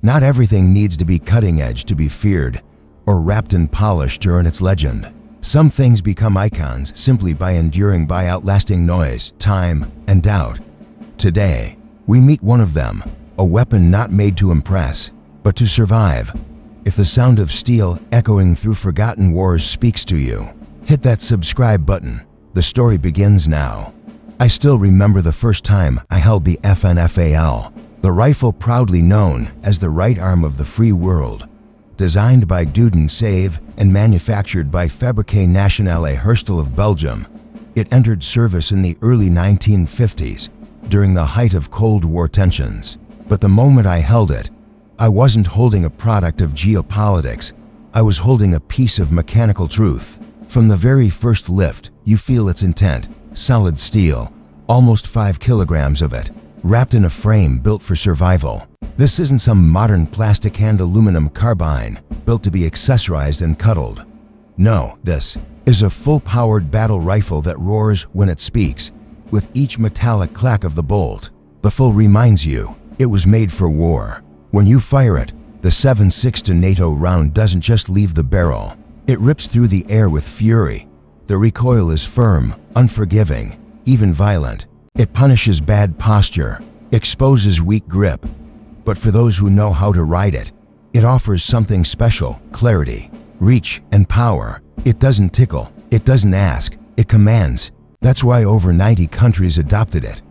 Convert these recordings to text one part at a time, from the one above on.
Not everything needs to be cutting edge to be feared, or wrapped in polish to earn its legend. Some things become icons simply by enduring by outlasting noise, time, and doubt. Today, we meet one of them, a weapon not made to impress, but to survive. If the sound of steel echoing through forgotten wars speaks to you, hit that subscribe button. The story begins now. I still remember the first time I held the FN FAL, the rifle proudly known as the right arm of the free world. Designed by Duden Save and manufactured by Fabrique Nationale Herstal of Belgium, it entered service in the early 1950s during the height of Cold War tensions. But the moment I held it, I wasn't holding a product of geopolitics. I was holding a piece of mechanical truth. From the very first lift, you feel its intent. Solid steel, almost 5 kilograms of it, wrapped in a frame built for survival. This isn't some modern plastic and aluminum carbine built to be accessorized and cuddled. No, this is a full-powered battle rifle that roars when it speaks, with each metallic clack of the bolt. The full reminds you it was made for war. When you fire it, the 7.62 to NATO round doesn't just leave the barrel. It rips through the air with fury. The recoil is firm, unforgiving, even violent. It punishes bad posture, exposes weak grip. But for those who know how to ride it, it offers something special: clarity, reach, and power. It doesn't tickle, it doesn't ask, it commands. That's why over 90 countries adopted it.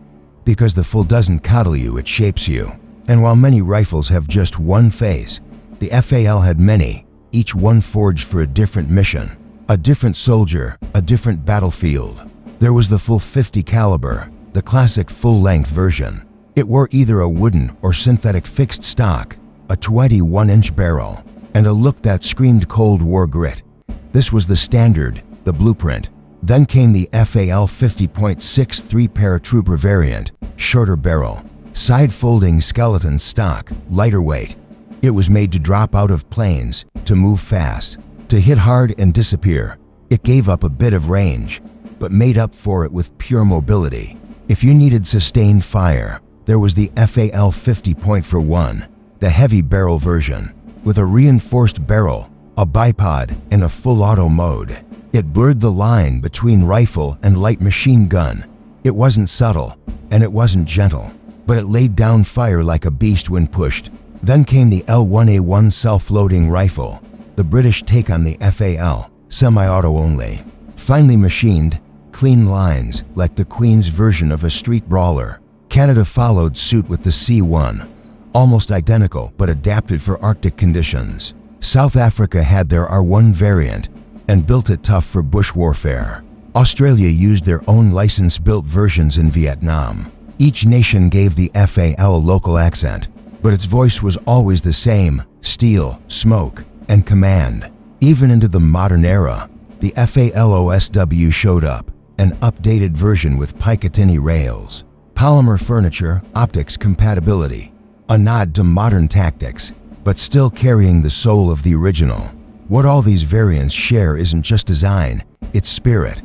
Because the full doesn't coddle you, it shapes you. And while many rifles have just one face, the FAL had many, each one forged for a different mission, a different soldier, a different battlefield. There was the full 50 caliber, the classic full-length version. It wore either a wooden or synthetic fixed stock, a 21-inch barrel, and a look that screamed Cold War grit. This was the standard, the blueprint. Then came the FAL 50.63 paratrooper variant, shorter barrel, side-folding skeleton stock, lighter weight. It was made to drop out of planes, to move fast, to hit hard and disappear. It gave up a bit of range, but made up for it with pure mobility. If you needed sustained fire, there was the FAL 50.41, the heavy barrel version, with a reinforced barrel, a bipod, and a full auto mode. It blurred the line between rifle and light machine gun. It wasn't subtle, and it wasn't gentle, but it laid down fire like a beast when pushed. Then came the L1A1 self-loading rifle, the British take on the FAL, semi-auto only. Finely machined, clean lines like the Queen's version of a street brawler. Canada followed suit with the C1, almost identical but adapted for Arctic conditions. South Africa had their R1 variant and built it tough for bush warfare. Australia used their own license-built versions in Vietnam. Each nation gave the FAL a local accent, but its voice was always the same: steel, smoke, and command. Even into the modern era, the FAL-OSW showed up, an updated version with Picatinny rails, polymer furniture, optics compatibility, a nod to modern tactics, but still carrying the soul of the original. What all these variants share isn't just design, it's spirit.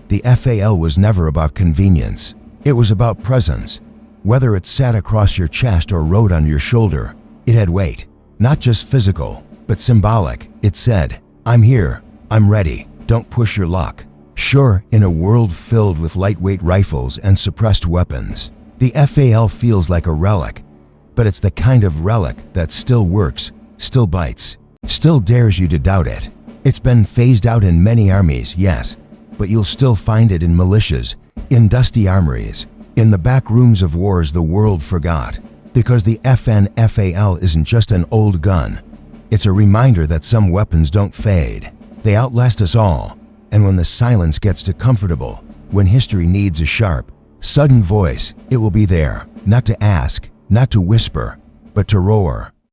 The FAL was never about convenience. It was about presence. Whether it sat across your chest or rode on your shoulder, it had weight. Not just physical, but symbolic. It said, "I'm here, I'm ready, don't push your luck." Sure, in a world filled with lightweight rifles and suppressed weapons, the FAL feels like a relic. But it's the kind of relic that still works, still bites, still dares you to doubt it. It's been phased out in many armies, yes, but you'll still find it in militias, in dusty armories, in the back rooms of wars the world forgot. Because the FN FAL isn't just an old gun. It's a reminder that some weapons don't fade. They outlast us all. And when the silence gets too comfortable, when history needs a sharp, sudden voice, it will be there, not to ask, not to whisper, but to roar.